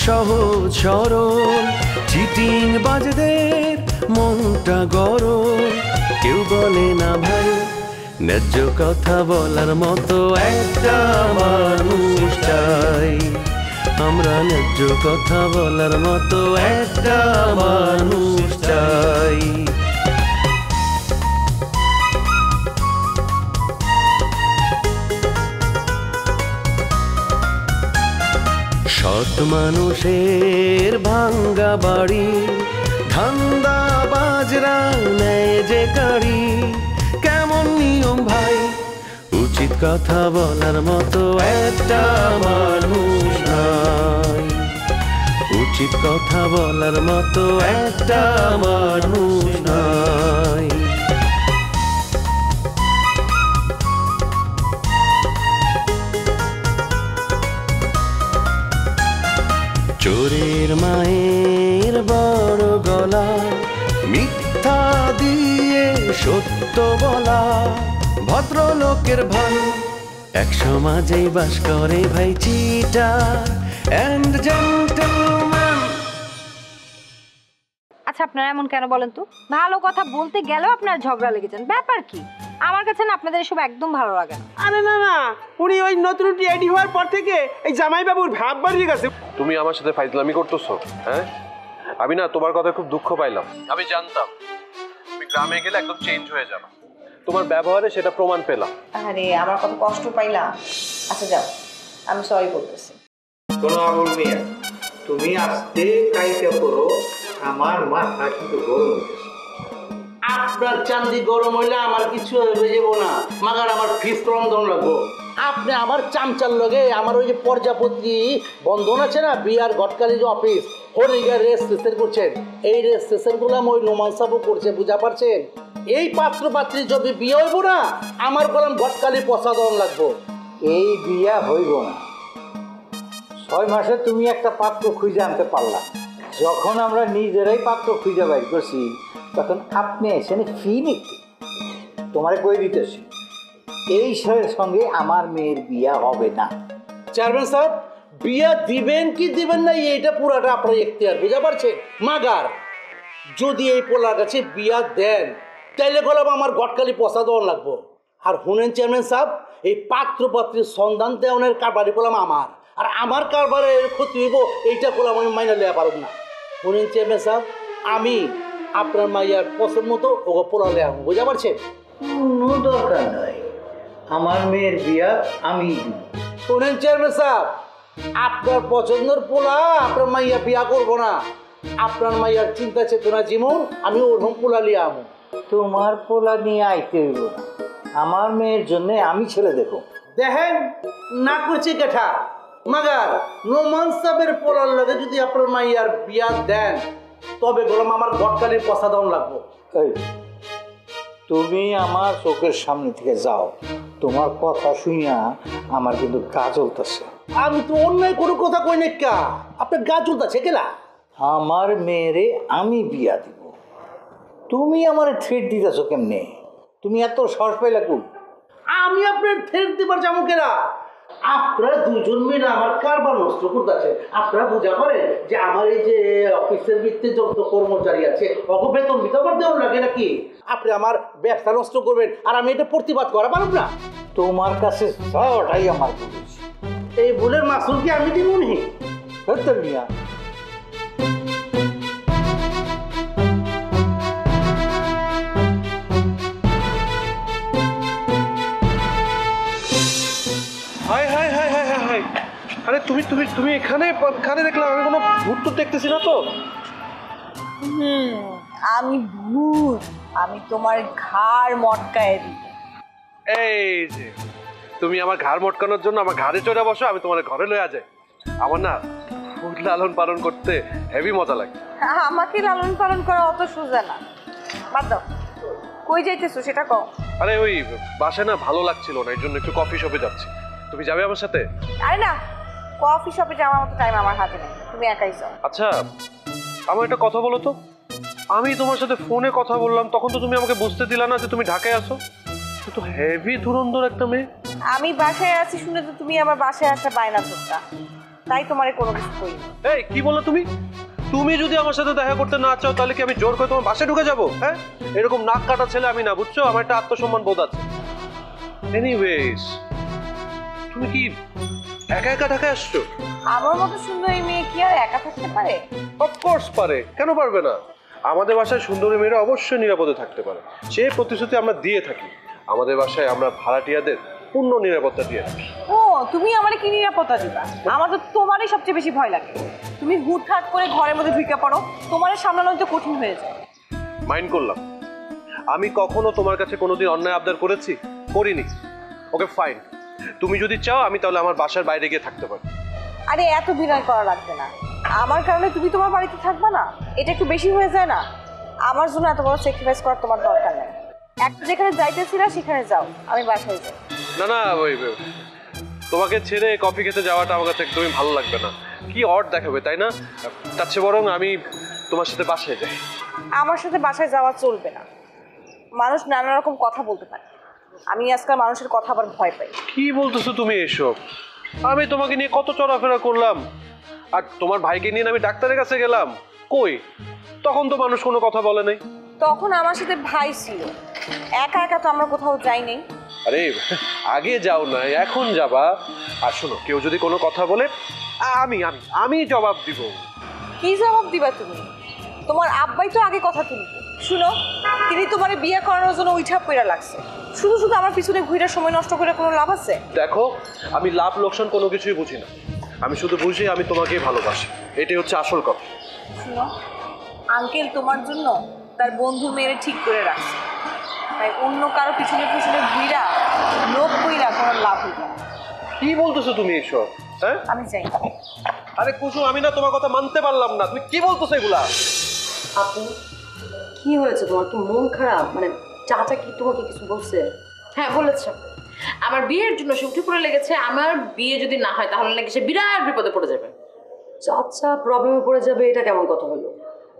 সহজ সরল চিটিং বাজদের মনটা গরম, কেউ বলে না ভাই ন্যায্য কথা বলার মতো একটা মানুষ চাই। আমরা ন্যায্য কথা বলার মতো একটা মানুষ চাই। সৎ মানুষের ভাঙ্গা বাড়ি, ধান্দা বাজরা নেয় যে কাড়ি, কেমন নিয়ম ভাই উচিত কথা বলার মতো একটা মানুষ নাই। উচিত কথা বলার মতো একটা মানুষ নাই। চোরের মায়ের বড় গলা, মিথ্যা দিয়ে সত্য বলা, ভদ্রলোকের ভাই এক সমাজেই বাস করে ভাই চিটার এন্ড জেন্টলম্যান। আচ্ছা আপনারা এমন কেন বলেন তো? ভালো কথা বলতে গেলেও আপনারা ঝগড়া লেগে যান, ব্যাপার কি? আমার কাছে না আপনাদের এসব একদম ভালো লাগে না। আরে না না, উনি ওই নতুন টিআইডি হওয়ার পর থেকে এই জামাইবাবুর ভাব বাড়িয়ে গেছে। তুমি আমার সাথে ফাইজলামি করতেছো? হ্যাঁ, আমি না তোমার কথা খুব দুঃখ পাইলাম। আমি জানতাম তুমি গ্রামে গেলে একদম চেঞ্জ হয়ে যাবে, তোমার ব্যবহারে সেটা প্রমাণ পেলাম। আরে আমার কত কষ্ট পাইলাম। আচ্ছা যাও, আমি সরি বলতেছি। শোনো আবুল মিয়া, তুমি আস্তে কাইটা করো, আমার মাথা কিন্তু গরম হয়েছে। আপনার চান্দি গরম হইলে আমার কিছু হয়ে যাব না, মাগার আমার ফিস রন্ধন লাগবো। আপনি আমার চামচার লগে আমার ওই যে প্রজাপতি বন্ধন আছে না, বিয়ার ঘটকালি যে অফিস, হরিগার রেজিস্ট্রেশন করছেন, এই রেজিস্ট্রেশনগুলো ওই নোমান সাবও করছে, বুঝা পারছেন? এই পাত্র পাত্রী যদি বিয়ে হইব না, আমার কলম ঘটকালি প্রসাদন লাগবো। এই বিয়া হইব না, 6 মাসে তুমি একটা পাত্র খুঁজে আনতে পারলা। যখন আমরা নিজেরাই পাত্র খুঁজে বাইর করছি, তখন আপনি এসে ফি নিতে তোমারে কই দিতেছি, এই ছেলের সঙ্গে আমার মেয়ের বিয়া হবে না। চেয়ারম্যান সাহেব, বিয়া দিবেন কি দিবেন না এইটা পুরাটা আপনার এখতিয়ার, বুঝা পারছেন? মাগার যদি এই পোলার কাছে বিয়া দেন, তাইলে গেলাম আমার ঘটকালি প্রসাদন লাগবো। আর শুনেন চেয়ারম্যান সাহেব, এই পাত্র পাত্রীর সন্ধান দেওয়ানের কারবারি করলাম আমার, আর আমার কারবারের ক্ষতি হইব এইটা করলাম আমি মাইনা লেয়া পারব না। শুনেন চেয়ারম্যান সাহেব, আমি আপনার মাইয়ার পছন্দ মতো ওকে পোলা লেয়া হবো, বুঝা পারছেন? কোনো দরকার নাই, আমার মেয়ের বিয়া আমি। শুনেন চেয়ারম্যান সাহেব, আপনার পছন্দের পোলা আপনার মাইয়া বিয়া করবো না, আপনার মাইয়ার চিন্তা চেতনা যেমন আমি ওরকম পোলা লিয়া আমো। তোমার পোলা নিয়ে আইতে হইব না, আমার মেয়ের জন্য আমি ছেলে দেখো। দেখেন না করছি কেঠা, মাগার নোমান সাহেবের পোলার লগে যদি আপনার মাইয়ার বিয়া দেন, তবে বললাম আমার ঘটকালির প্রসাদন লাগবো। এই তুমি আমার চোখের সামনে থেকে যাও, তোমার কথা শুনিয়া আমার কিন্তু গা জ্বলতেছে। আমি তো অন্যায় কোনো কথা কই না, কা আপনার গা চলতেছে কেলা? আমার মেয়েরে আমি বিয়া দিব, তুমি আমার থ্রেট দিতেছো কেমনে? তুমি এত সাহস পাইলা কোন? আমি আপনার থ্রেট দিবার যাবো কেলা? আপনারা দুজন মিলে আমার কারবার নষ্ট করতেছে। আপনারা বুঝা পারেন যে আমার এই যে অফিসের ভিত্তিতে যত কর্মচারী আছে অল্প বেতন দিতে আমার দেওয়ার লাগে নাকি? আপনি আমার ব্যবসা নষ্ট করবেন আর আমি এটা প্রতিবাদ করা পারব না? তোমার কাছে যাওয়াটাই আমার ভুল। এই ভুলের মাসুল কি আমি দিব নি? হতে মিয়া আরে তুমি তুমি তুমি এখানে কানে দেখলাম, আমি কোনো ভূত তো দেখতেছি না তো। আমি ভূত, আমি তোমার ঘাড় মটকায় দিব। এই যে তুমি আমার ঘাড় মটকানোর জন্য আমার ঘাড়ে চড়ে বসো, আমি তোমার ঘরে লয়ে যাই। আমার না ফুল লালন পালন করতে হেভি মজা লাগে। আমাকে লালন পালন করা অত সোজা না, বাদ দাও। কই যাইতেছো সেটা কও। আরে ওই বাসায় না ভালো লাগছিল না, এই জন্য একটু কফি শপে যাচ্ছি। তুমি যাবে আমার সাথে? আরে না, কফি শপে যাওয়ার মতো টাইম আমার হাতে নেই, তুমি একাই যাও। আচ্ছা আমার একটা কথা বলো তো, আমি তোমার সাথে ফোনে কথা বললাম তখন তো তুমি আমাকে বুঝতে দিলা না যে তুমি ঢাকায় আছো। তো হেভি ধুরন্ধর একটা মেয়ে। আমি বাসায় আছি শুনে তো তুমি আমার বাসায় আসা বায়না ধরতা। তাই তোমারে কোনো কিছু করি। এই কি বললো তুমি? তুমি যদি আমার সাথে দেখা করতে না চাও তাহলে কি আমি জোর করে তোমার বাসায় ঢুকে যাবো? হ্যাঁ, এরকম নাক কাটা ছেলে আমি না, বুঝছো? আমার একটা আত্মসম্মান বোধ আছে। এনিওয়েজ, তুমি কি একা একা ঢাকায় আসছো? আমার মতো সুন্দরী মেয়ে কি আর একা থাকতে পারে? অফকোর্স পারে, কেন পারবে না? আমাদের বাসায় সুন্দরী মেয়েরা অবশ্যই নিরাপদে থাকতে পারে, সে প্রতিশ্রুতি আমরা দিয়ে থাকি। আমাদের বাসায় আমরা ভাড়াটিয়াদের পূর্ণ নিরাপত্তা দিয়ে থাকি। ও, তুমি আমারে কি নিরাপত্তা দিবা? আমার তো তোমারই সবচেয়ে বেশি ভয় লাগে। তুমি হুটহাট করে ঘরের মধ্যে ঢুকে পড়ো, তোমারে সামলানো তো কঠিন হয়ে যায়। মাইন্ড করলাম। আমি কখনো তোমার কাছে কোনোদিন অন্যায় আবদার করেছি? করিনি। ওকে ফাইন, তুমি যদি চাও আমি তাহলে আমার বাসার বাইরে গিয়ে থাকতে পারি। আরে এত বিনয় করা লাগবে না। আমার কারণে তুমি তোমার বাড়িতে থাকবা না, এটা একটু বেশি হয়ে যায় না? আমার জন্য এত বড় স্যাক্রিফাইস করার তোমার দরকার নেই। একটা যেখানে যাইতেছিলা সেখানে যাও, আমি বাসায় যাই। না না, ওই তোমাকে ছেড়ে কফি খেতে যাওয়াটা আমার কাছে একদমই ভালো লাগবে না। কি অড দেখাবে, তাই না? তার চেয়ে বরং আমি তোমার সাথে বাসায় যাই। আমার সাথে বাসায় যাওয়া চলবে না। মানুষ নানা রকম কথা বলতে পারে, আমি আজকাল মানুষের কথা আবার ভয় পাই। কি বলতেছো তুমি এসব? আমি তোমাকে নিয়ে কত চলাফেরা করলাম, আর তোমার ভাইকে নিয়ে আমি ডাক্তারের কাছে গেলাম, কই তখন তো মানুষ কোনো কথা বলে নাই। তখন আমার সাথে ভাই ছিল, একা একা তো আমরা কোথাও যাইনি। আরে আগে যাও না, এখন যাবা। আর শোনো, কেউ যদি কোনো কথা বলে আমি আমি আমি জবাব দিব। কি জবাব দিবা তুমি? তোমার আব্বাই তো আগে কথা তুলবে। শুনো, তিনি তোমার বিয়ে করানোর জন্য উইঠা পইরা লাগছে। শুধু শুধু আমার পিছনে ঘুরে সময় নষ্ট করে কোনো লাভ আছে? দেখো, আমি লাভ লোকসান কোনো কিছুই বুঝি না। আমি শুধু বুঝি আমি তোমাকেই ভালোবাসি, এটাই হচ্ছে আসল কথা। শুনো, আঙ্কেল তোমার জন্য তার বন্ধু মেরে ঠিক করে রাখছে, তাই অন্য কারো পিছনে পিছনে ঘুরা লোক কইরা কোনো লাভ হইবে না। কি বলতেছো তুমি এসব? হ্যাঁ, আমি যাই। আরে কুসুম, আমি না তোমার কথা মানতে পারলাম না। তুমি কি বলতেছো এগুলা? আপু, কি হয়েছে তোমার? কি মন খারাপ? মানে চাচা কি তোমাকে কিছু বলছে? হ্যাঁ বলেছে, আমার বিয়ের জন্য সে উঠে পড়ে লেগেছে। আমার বিয়ে যদি না হয় তাহলে নাকি সে বিরাট বিপদে পড়ে যাবে। চাচা প্রবলেমে পড়ে যাবে, এটা কেমন কথা হলো?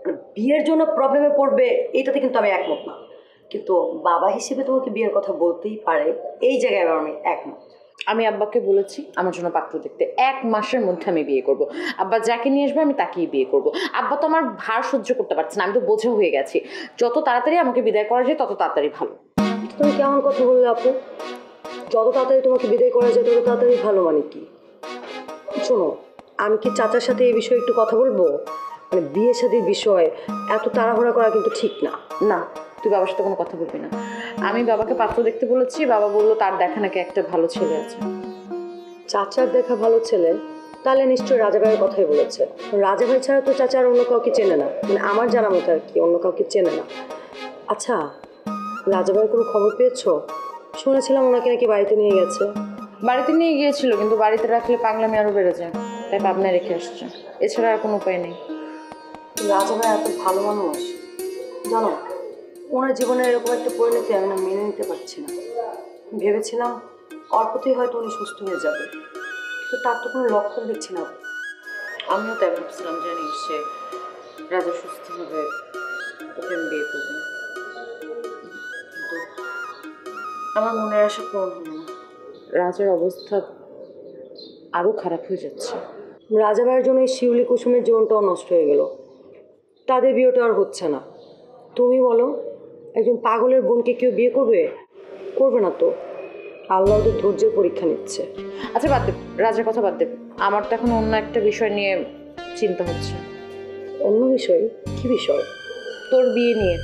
মানে বিয়ের জন্য প্রবলেমে পড়বে এটাতে কিন্তু আমি একমত না, কিন্তু বাবা হিসেবে তোমাকে বিয়ের কথা বলতেই পারে, এই জায়গায় আমি একমত। আমি আব্বাকে বলেছি আমার জন্য পাত্র দেখতে, 1 মাসের মধ্যে আমি বিয়ে করব। আব্বা যাকে নিয়ে আসবে আমি তাকেই বিয়ে করব। আব্বা তো আমার ভার সহ্য করতে পারছে না, আমি তো বোঝা হয়ে গেছি। যত তাড়াতাড়ি আমাকে বিদায় করা যায় তত তাড়াতাড়ি ভালো। তুমি কেমন কথা বললে আপু? যত তাড়াতাড়ি তোমাকে বিদায় করা যায় তত তাড়াতাড়ি ভালো মানে কি? শোনো, আমি কি চাচার সাথে এই বিষয়ে একটু কথা বলবো? মানে বিয়ে শাদীর বিষয় এত তাড়াহুড়া করা কিন্তু ঠিক না। না, তুই বাবার সাথে কোনো কথা বলবি না। আমি বাবাকে পাত্র দেখতে বলেছি, বাবা বললো তার দেখা নাকি একটা ভালো ছেলে আছে। চাচার দেখা ভালো ছেলে? তাহলে নিশ্চয়ই রাজা ভাইয়ের কথাই বলেছে। রাজা ভাই ছাড়া তো চাচার অন্য কাউকে চেনে না, মানে আমার জানা মতো আর কি, অন্য কাউকে চেনে না। আচ্ছা, রাজা ভাইয়ের কোনো খবর পেয়েছো? শুনেছিলাম ওনাকে নাকি বাড়িতে নিয়ে গেছে। বাড়িতে নিয়ে গিয়েছিল, কিন্তু বাড়িতে রাখলে পাগলামি আরও বেড়ে যায়, তাই পাবনায় রেখে আসছে। এছাড়া আর কোনো উপায় নেই। রাজা ভাই এত ভালো মানুষ, জানো ওনার জীবনে এরকম একটা পরিণতি আমি না মেনে নিতে পারছি না। ভেবেছিলাম অল্পতেই হয়তো উনি সুস্থ হয়ে যাবে, তো তার তো কোনো লক্ষণ দেখছি না। আমিও তাই ভাবছিলাম, জানিস সে রাজা সুস্থ হবে, ওকে আমি বিয়ে করবো, কিন্তু আমার মনের আশা পূরণ হলো না। রাজার অবস্থা আরও খারাপ হয়ে যাচ্ছে। রাজা ভাইয়ের জন্য এই শিউলি কুসুমের জীবনটাও নষ্ট হয়ে গেল, তাদের বিয়েটা আর হচ্ছে না। তুমি বলো, একজন পাগলের বোনকে কেউ বিয়ে করবে? করবে না তো। আল্লাহ ওদের ধৈর্যের পরীক্ষা নিচ্ছে। আচ্ছা বাদ দে, রাজার কথা বাদ দে। আমার তো এখন অন্য একটা বিষয় নিয়ে চিন্তা হচ্ছে। অন্য বিষয়? কি বিষয়? তোর বিয়ে নিয়ে।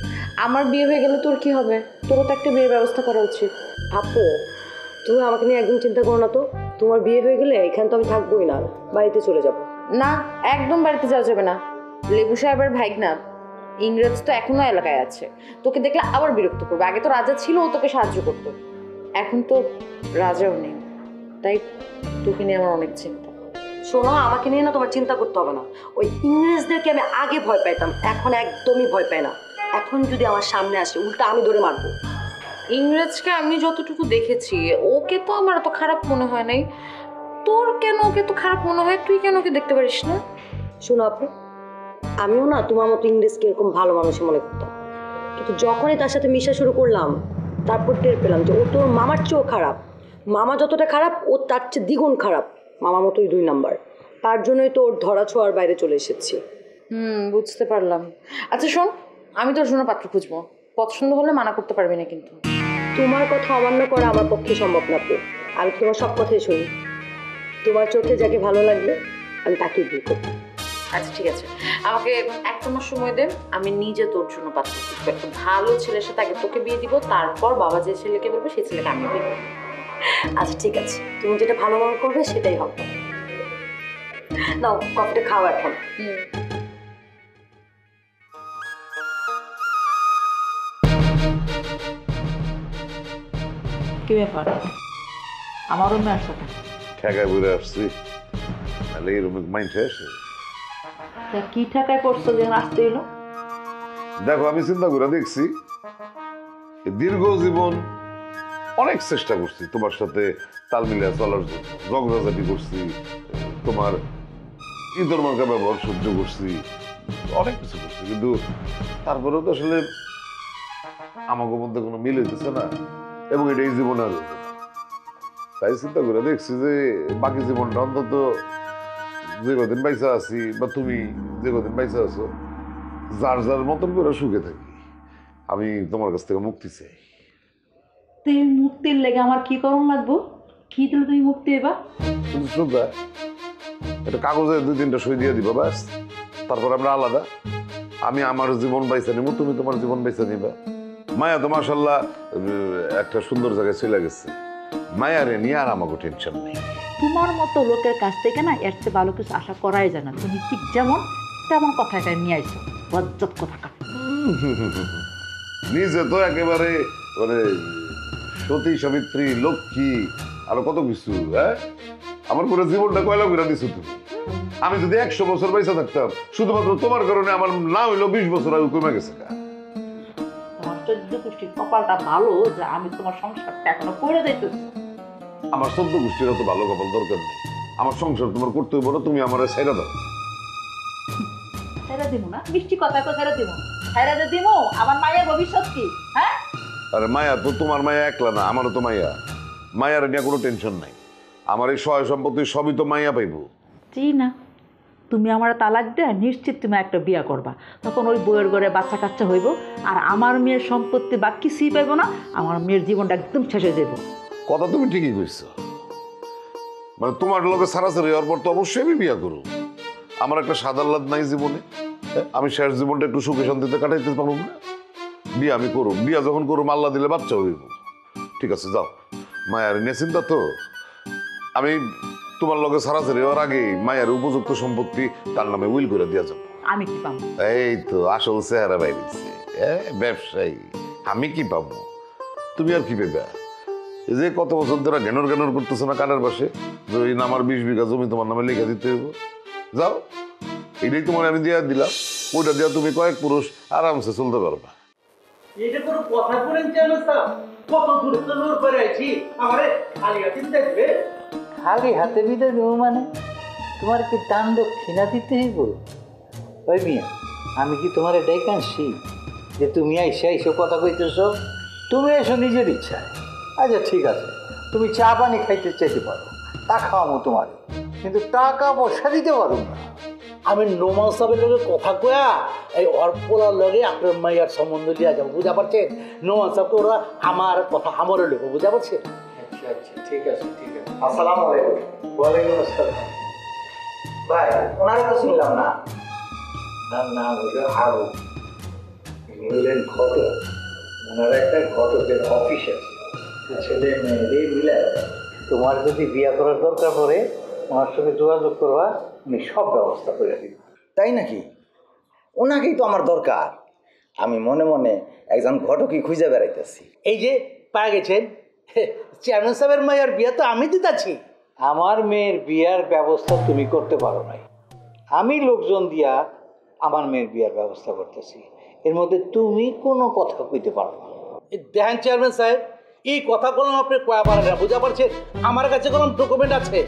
আমার বিয়ে হয়ে গেলে তোর কি হবে? তোরও তো একটা বিয়ের ব্যবস্থা করা উচিত। আপু, তুমি আমাকে নিয়ে একদম চিন্তা করো না তো। তোমার বিয়ে হয়ে গেলে এখানে তো আমি থাকবোই না, বাড়িতে চলে যাব। না, একদম বাড়িতে যাওয়া যাবে না। লেবু সাহেবের ভাইগনা ইংরেজ তো এখনো এলাকায় আছে, তোকে দেখলে আবার বিরক্ত করবে। আগে তো রাজা ছিল, ও তোকে সাহায্য করতো, এখন তো রাজাও নেই, তাই তোকে নিয়ে আমার অনেক চিন্তা। শোনো, আমাকে নিয়ে না তোমার চিন্তা করতে হবে না। ওই ইংরেজদেরকে আমি আগে ভয় পাইতাম, এখন একদমই ভয় পাই না। এখন যদি আমার সামনে আসে উল্টা আমি ধরে মারবো। ইংরেজকে আমি যতটুকু দেখেছি, ওকে তো আমার এত খারাপ মনে হয় নাই। তোর কেন ওকে তো খারাপ মনে হয়? তুই কেন ওকে দেখতে পারিস না? শোনো আপু, আমিও না তোমার মতো ইংরেজকে এরকম ভালো মানুষই মনে করতাম, কিন্তু যখনই তার সাথে মিশা শুরু করলাম তারপর টের পেলাম যে ও তোর মামার চেয়েও খারাপ। মামা যতটা খারাপ ও তার চেয়ে দ্বিগুণ খারাপ, মামা মতোই 2 নাম্বার। তার জন্যই তো ওর ধরা ছোঁয়ার বাইরে চলে এসেছি। বুঝতে পারলাম। আচ্ছা শোন, আমি তোর জন্য পাত্র খুঁজবো, পছন্দ হলে মানা করতে পারবি না কিন্তু। তোমার কথা অমান্য করা আমার পক্ষে সম্ভব না আপু। আমি তোমার সব কথাই শুনি। তোমার চোখে যাকে ভালো লাগবে আমি তাকে বিয়ে করব। আচ্ছা ঠিক আছে, আমাকে 1 মাস সময় দে, আমি নিজে তোর জন্য পাত্র খুঁজবো। একটা ভালো ছেলের সাথে আগে তোকে বিয়ে দিব, তারপর বাবা যে ছেলেকে বলবে সেই ছেলেকে আমি বিয়ে করবো। আচ্ছা ঠিক আছে, তুমি যেটা ভালো মনে করবে সেটাই হবে। নাও কফিটা খাও এখন। কি ব্যাপার আমার রুমে আসো? ঠেকায় ঘুরে আসছি, তাহলে এই রুমে মাইন্ডে আসে। কি ঠেকায় পড়ছো যে আসতে এলো? দেখো আমি চিন্তা করে দেখছি, দীর্ঘ জীবন অনেক চেষ্টা করছি তোমার সাথে তাল মিলিয়ে চলার জন্য, ঝগড়াঝাটি করছি, তোমার ইঁদুর মার্কা ব্যবহার সহ্য করছি, অনেক কিছু করছি, কিন্তু তারপরেও তো আসলে আমাকে মধ্যে কোনো মিল হইতেছে না, এবং এটা এই জীবনে আর হইবে না। তাই চিন্তা করে দেখছি যে বাকি জীবনটা অন্তত যে কদিন বাইসা আছি বা তুমি যে কদিন বাইসা আছো, যার যার মতন করে সুখে থাকি। আমি তোমার কাছ থেকে মুক্তি চাই। তুমি মুক্তির লেগে আমার কি করণ লাগবো? কি দিলে তুমি মুক্তি এবা? কিন্তু শ্রদ্ধা, একটা কাগজে 2-3টা সই দিয়ে দিবা, ব্যাস, তারপর আমরা আলাদা। আমি আমার জীবন বাইসা নিব, তুমি তোমার জীবন বাইসা নিবা। মায়া তো মাশাআল্লাহ একটা সুন্দর জায়গায় চলে গেছে, মায়ারে নিয়ে আর আমাকে টেনশন নেই। তোমার মতো লোকের কাছ থেকে না এর চেয়ে ভালো কিছু আশা করাই যায় না। তুমি ঠিক যেমন তেমন কথাটা নিয়ে আইছো, বজ্জত কথা কা। নিজে তো একেবারে মানে সতী সাবিত্রী, লক্ষ্মী, আরো কত কিছু। হ্যাঁ, আমার পুরো জীবনটা কয়লা করে দিছো তুমি। আমি যদি 100 বছর পয়সা থাকতাম, শুধুমাত্র তোমার কারণে আমার না হইলো 20 বছর আগে কমে গেছে। তোমার 14 গোষ্ঠীর কপালটা ভালো যে আমি তোমার সংসারটা এখনো করে যাইতেছি। আমার 14 গোষ্ঠীর তো ভালো কপাল দরকার নেই। আমার সংসার তোমার করতে হইব না, তুমি আমার ছেড়ে দাও। ছেড়ে দিব না? মিষ্টি কথা তো ছেড়ে দিব, ছেড়ে যে দিব। আমার মায়ের ভবিষ্যৎ কি? হ্যাঁ, আরে মায়া তো তোমার মায়া একলা না, আমারও তো মায়া। মায়ার নিয়ে কোনো টেনশন নাই। আমার এই সহায় সম্পত্তি সবই তো মাইয়া পাইবো। জি না, তুমি আমার তালাক দেয় নিশ্চিত তুমি একটা বিয়া করবা, তখন ওই বইয়ের ঘরে বাচ্চা কাচ্চা হইব, আর আমার মেয়ের সম্পত্তি বা কিছুই পাইব না। আমার মেয়ের জীবনটা একদম শেষ হয়ে যাব। কথা তুমি ঠিকই কইছো, মানে তোমার লোকে সারাসারি হওয়ার পর তো অবশ্যই আমি বিয়া করব। আমার একটা সাদাল্লাদ নাই জীবনে, আমি শেষ জীবনটা একটু সুখে শান্তিতে কাটাইতে পারবো না। বিয়া আমি করব, বিয়া যখন করব আল্লাহ দিলে বাচ্চা হইব। ঠিক আছে যাও, মায়ার নিয়ে চিন্তা তো। আমি তোমার লগে সারাসারি হওয়ার আগে মায়ের উপযুক্ত সম্পত্তি তার নামে উইল করে দিয়া যাবো। আমি কি পাবো? এই তো আসল চেহারা বাইরেছে, ব্যবসায়ী। আমি কি পাবো, তুমি আর কি পেবা? এই যে কত বছর ধরে ঘ্যানর ঘ্যানর করতেছো না কানের পাশে, যে ওই আমার 20 বিঘা জমি তোমার নামে লিখে দিতে হইব। যাও, এটাই তোমার আমি দিয়া দিলাম, ওইটা দিয়া তুমি কয়েক পুরুষ আরামসে চলতে পারবা। এটা কোনো কথা বলেন কেন স্যার? কত দূরে তো নূর করে আছি, আমারে খালি হাতে দেখবে? খালি হাতে বিদে দেবো মানে? তোমার কি দান দক্ষিণা দিতে হইব? ওই মিয়া, আমি কি তোমার ডেকে আনছি যে তুমি আইসা এইসব কথা কইতেছ? তুমি এসো নিজের ইচ্ছায়। আচ্ছা ঠিক আছে, তুমি চা পানি খাইতে চাইতে পারো, তা খাওয়াবো তোমার, কিন্তু টাকা পয়সা দিতে পারো না। আমি নোমান সাহেবের লগে কথা কয়া এই অর্পলার লগে আপনার মাইয়ার সম্বন্ধ লিয়া যাবো, বুঝা পারছেন? নোমান সাহেবকে ওরা আমার কথা আমারও লেখো, বুঝা পারছেন? আচ্ছা আচ্ছা ঠিক আছে ঠিক আছে। আসসালামু আলাইকুম। ওয়ালাইকুম আসসালাম। ভাই ওনারা তো শুনলাম না, তার নাম হলো হারু, হলেন ঘটক। ওনার একটা ঘটকের অফিস আছে, ছেলে মেয়েদের মিলে। তোমার যদি বিয়ে করার দরকার পড়ে ওনার সঙ্গে যোগাযোগ করবা, উনি সব ব্যবস্থা করে দিবেন। তাই নাকি? ওনাকেই তো আমার দরকার। আমি মনে মনে একজন ঘটকই খুঁজে বেড়াইতেছি। এই যে পায়ে গেছেন, চেয়ারম্যান সাহেবের মাইয়ার বিয়ে তো আমি দিতেছি। আমার মেয়ের বিয়ার ব্যবস্থা তুমি করতে পারো নাই, আমি লোকজন দিয়া আমার মেয়ের বিয়ার ব্যবস্থা করতেছি। এর মধ্যে তুমি কোনো কথা কইতে পারো না। দেখেন চেয়ারম্যান সাহেব, এই কথা কলম আপনি কয়া পারেন না, বুঝা পারছেন? আমার কাছে কোনো ডকুমেন্ট আছে।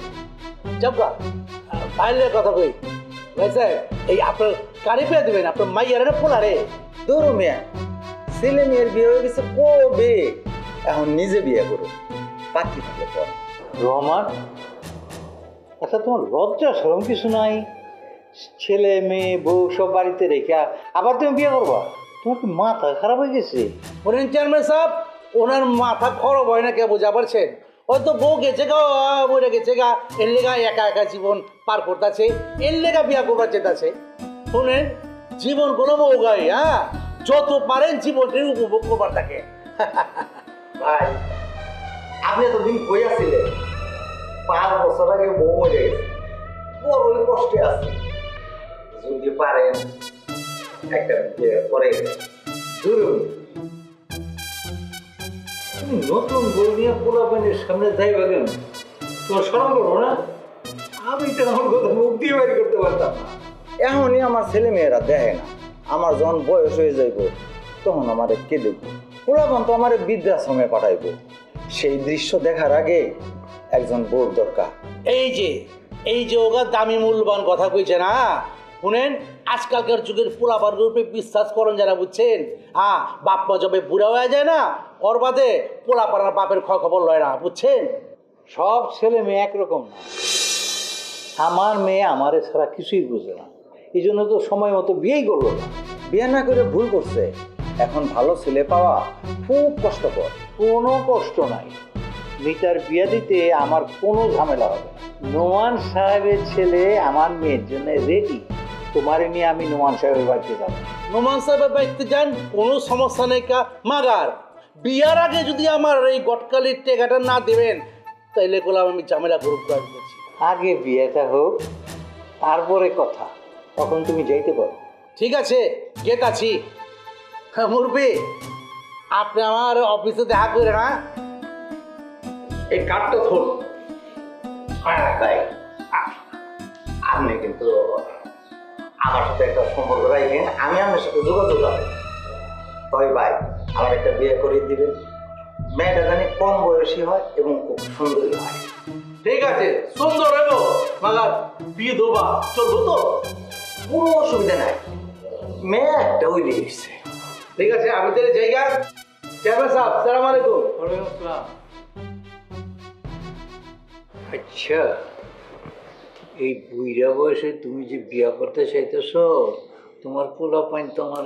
যাবগা বাইরের কথা কই ভাই সাহেব, এই আপনার কারি পেয়ে দেবেন আপনার মাইয়ারে পোলারে। দৌড়ো মেয়া, ছেলে মেয়ের বিয়ে হয়ে গেছে কবে, এখন নিজে বিয়ে করো, পাখি থাকলে পর। রহমান, আচ্ছা তোমার লজ্জা শরম কিছু নাই? ছেলে মেয়ে বউ সব বাড়িতে রেখা আবার তুমি বিয়ে করবা? তোমার কি মাথা খারাপ হয়ে গেছে? বলেন চেয়ারম্যান সাহেব, ওনার মাথা খরব হয় না কে বোঝা পারছেন? হয়তো বউ গেছে গা, বইটা গেছে গা, এর লেগা একা একা জীবন পার করতেছে, এর লেগা বিয়া করবার চেতাছে। শুনেন, জীবন কোনো বউ গাই, হ্যাঁ, যত পারেন জীবনকে উপভোগ করবার থাকে। ভাই আপনি এতদিন কই আছিলেন? 5 বছর আগে বউ মরে গেছে, বড়ই কষ্টে আছে। যদি পারেন একটা বিয়ে করে জরুরি। তুমি নতুন বই নিয়ে পোলাপানের সামনে যাইবা কেন? তোমার শরম করবো না? আমি তো আমার কথা মুখ দিয়ে বাড়ি করতে পারতাম না। এখনই আমার ছেলে মেয়েরা দেখে না, আমার যখন বয়স হয়ে যাইব তখন আমার কে দেখব? পোলাপান তো আমার বৃদ্ধাশ্রমে পাঠাইব। সেই দৃশ্য দেখার আগে একজন বউর দরকার। এই যে ওগা দামি মূল্যবান কথা কইছে না, শুনেন, আজকালকার যুগের পোলাপার রূপে বিশ্বাস করেন যারা, বুঝছেন? হ্যাঁ, বাপ মা যবে বুড়া হয়ে যায় না, ওর বাদে পোলাপাড়ার বাপের খবর লয় না, বুঝছেন? সব ছেলে মেয়ে একরকম না। আমার মেয়ে আমারে ছাড়া কিছুই বুঝে না, এই জন্য তো সময় মতো বিয়েই করলো না। বিয়ে না করে ভুল করছে। এখন ভালো ছেলে পাওয়া খুব কষ্টকর। কোনো কষ্ট নাই, মিতার বিয়ে দিতে আমার কোনো ঝামেলা হবে না। নোমান সাহেবের ছেলে আমার মেয়ের জন্য রেডি। তোমারে নিয়ে আমি নোমান সাহেবের বাড়িতে যাব। নোমান সাহেবের বাড়িতে যান, কোনো সমস্যা নেই কা। মাগার বিয়ার আগে যদি আমার এই গটকালির টেকাটা না দেবেন, তাইলে গোলাম আমি ঝামেলা করব। আগে বিয়েটা হোক, তারপরে কথা, তখন তুমি যাইতে পারো। ঠিক আছে, গেট আছি। মুরবি, আপনি আমার অফিসে দেখা করে না, এই কার্ডটা ধর। ভাই আপনি কিন্তু আমার সাথে একটা সম্পর্ক রাখবেন, আমি আপনার সাথে যোগাযোগ রাখবো। তবে ভাই আমার একটা বিয়ে করে দিবেন। মেয়েটা জানি কম বয়সী হয় এবং খুব সুন্দরী হয়। ঠিক আছে, সুন্দর হইব, মাগার বিয়ে দেবা চলবো তো? কোনো অসুবিধা নাই, মেয়ে একটা ওই লিখছে। ঠিক আছে, আমি তাহলে জায়গা। চেয়ারম্যান সাহেব, সালাম আলাইকুম। আচ্ছা, এই বুইরা বয়সে তুমি যে বিয়া করতে চাইতেছ, তোমার পোলা পাইন তোমার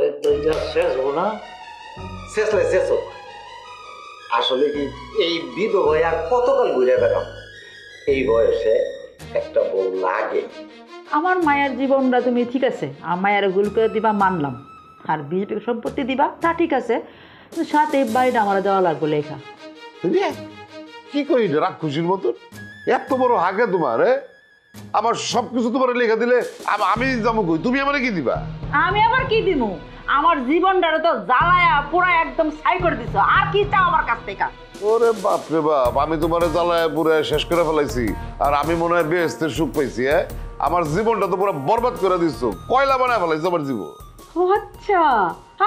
শেষ হবো না? শেষ হোক। আসলে কি এই বিধ হয়ে আর কতকাল ঘুরে বেড়াম? এই বয়সে একটা বউ লাগে। আমার মায়ের জীবনটা তুমি ঠিক আছে, আমার মায়ের ভুল করে দিবা মানলাম, আর বিজেপি সম্পত্তি দিবা তা ঠিক আছে, সাথে বাড়িটা আমার দেওয়া লাগবে লেখা। কি করি রাগ খুশির মতন? এত বড় হাগে তোমার, আমার সবকিছু তোমার লেখা দিলে আমি যাবো কই? তুমি আমার কি দিবা? আমি আবার কি দিমু? আমার জীবনটারে তো জ্বালায়া পুরা একদম ছাই করে দিছো, আর কি চাও আমার কাছ থেকে? ওরে বাপ রে বাপ, আমি তোমার জ্বালায় পুরো শেষ করে ফেলাইছি, আর আমি মনে হয় বেহেশতের সুখ পাইছি। আমার জীবনটা তো পুরো বরবাদ করে দিচ্ছ, কয়লা বানায় ফেলাইছো আমার জীবন। আচ্ছা,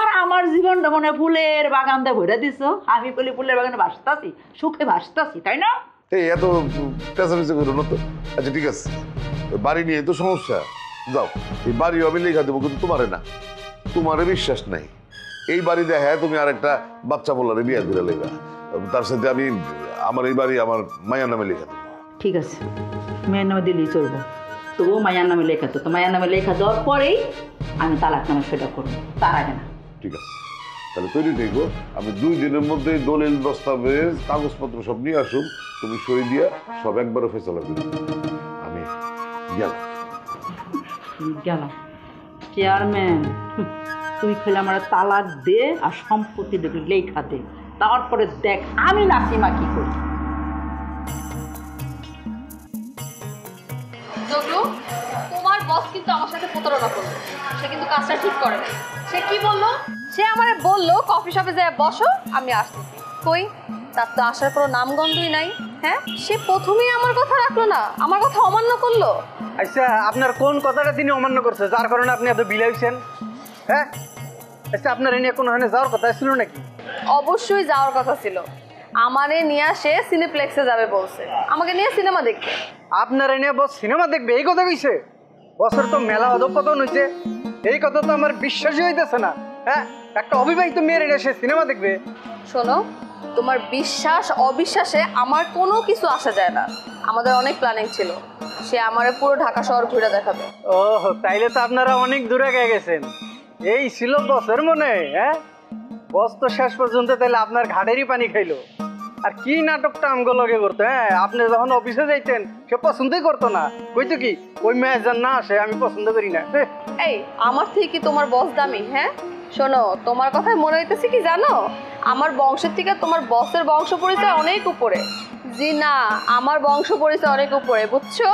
আর আমার জীবনটা মনে ফুলের বাগানটা ভরে দিছো, আমি বলি ফুলের বাগানে ভাসতাছি, সুখে ভাসতাছি, তাই না? এই এত পেঁচামেচি করো না তো। আচ্ছা ঠিক আছে, বাড়ি নিয়ে তো সমস্যা, যাও, এই বাড়ি আমি লেখা দেবো, কিন্তু তোমারে না, তোমারে বিশ্বাস নাই। এই বাড়ি দেখে তুমি আর একটা বাচ্চা বলারে বিয়ে করে লেখা, তার সাথে আমি আমার এই বাড়ি আমার মায়ের নামে লেখা দেবো। ঠিক আছে, মেয়ের নামে দিলেই চলবো, তবুও মায়ের নামে লেখা, তো মায়ের নামে লেখা দেওয়ার পরেই আমি তালাক নামে সেটা করবো, তার আগে না। ঠিক আছে, তাহলে তৈরি দেখবো, আমি 2 দিনের মধ্যে দলিল দস্তাবেজ কাগজপত্র সব নিয়ে আসুন, তুমি সই দিয়া সব একবারে ফেসলা করে আমি গেলাম। চেয়ারম্যান, তুই খেলে আমার তালাক দে আর সম্পত্তি দুটো লেখা দে, তারপরে দেখ আমি নাসিমা কি করি। তোমার বস কিন্তু আমার সাথে প্রতারণা করলো, সে কিন্তু কাজটা ঠিক করে না। সে কি বললো? সে আমারে বললো কফি শপে যায় বসো, আমি আসতেছি। কই, তার তো আসার কোনো নামগন্ধই নাই। হ্যাঁ, সে প্রথমেই আমার কথা রাখলো না, আমার কথা অমান্য করলো। আচ্ছা, আপনার কোন কথাটা তিনি অমান্য করছে যার কারণে আপনি এত বিলাইছেন? হ্যাঁ, আচ্ছা, আপনার এনে কোনো হানে যাওয়ার কথা ছিল নাকি? অবশ্যই যাওয়ার কথা ছিল, আমারে নিয়ে আসে সিনেপ্লেক্সে যাবে বলছে, আমাকে নিয়ে সিনেমা দেখবে। আপনার এনে বস সিনেমা দেখবে এই কথা কইছে? বছর তো মেলা অধঃপতন হয়েছে, এই কথা তো আমার বিশ্বাসই হইতেছে না। হ্যাঁ, একটা অবিবাহিত মেয়ের এনে সে সিনেমা দেখবে? শোনো, তোমার বিশ্বাস অবিশ্বাসে আমার কোনো কিছু আসা যায় না। আমাদের অনেক প্ল্যানিং ছিল, সে আমারে পুরো ঢাকা শহর ঘুরে দেখাবে। ও তাইলে তো আপনারা অনেক দূরে গেছেন। এই ছিল বসের মনে, হ্যাঁ? বস তো শেষ পর্যন্ত তাইলে আপনার ঘাড়েরই পানি খাইলো। আর কি নাটকটা আমগো লগে করতো, হ্যাঁ? আপনি যখন অফিসে যাইতেন সে পছন্দই করতো না, কইতো কি ওই ম্যানেজার না আসে আমি পছন্দ করি না। এই আমার থেকে কি তোমার বস দামি? হ্যাঁ শোনো, তোমার কথায় মনে হইতেছে কি জানো, আমার বংশের থেকে তোমার বসের বংশ পরিচয় অনেক উপরে। জি না, আমার বংশ পরিচয় অনেক উপরে, বুঝছো?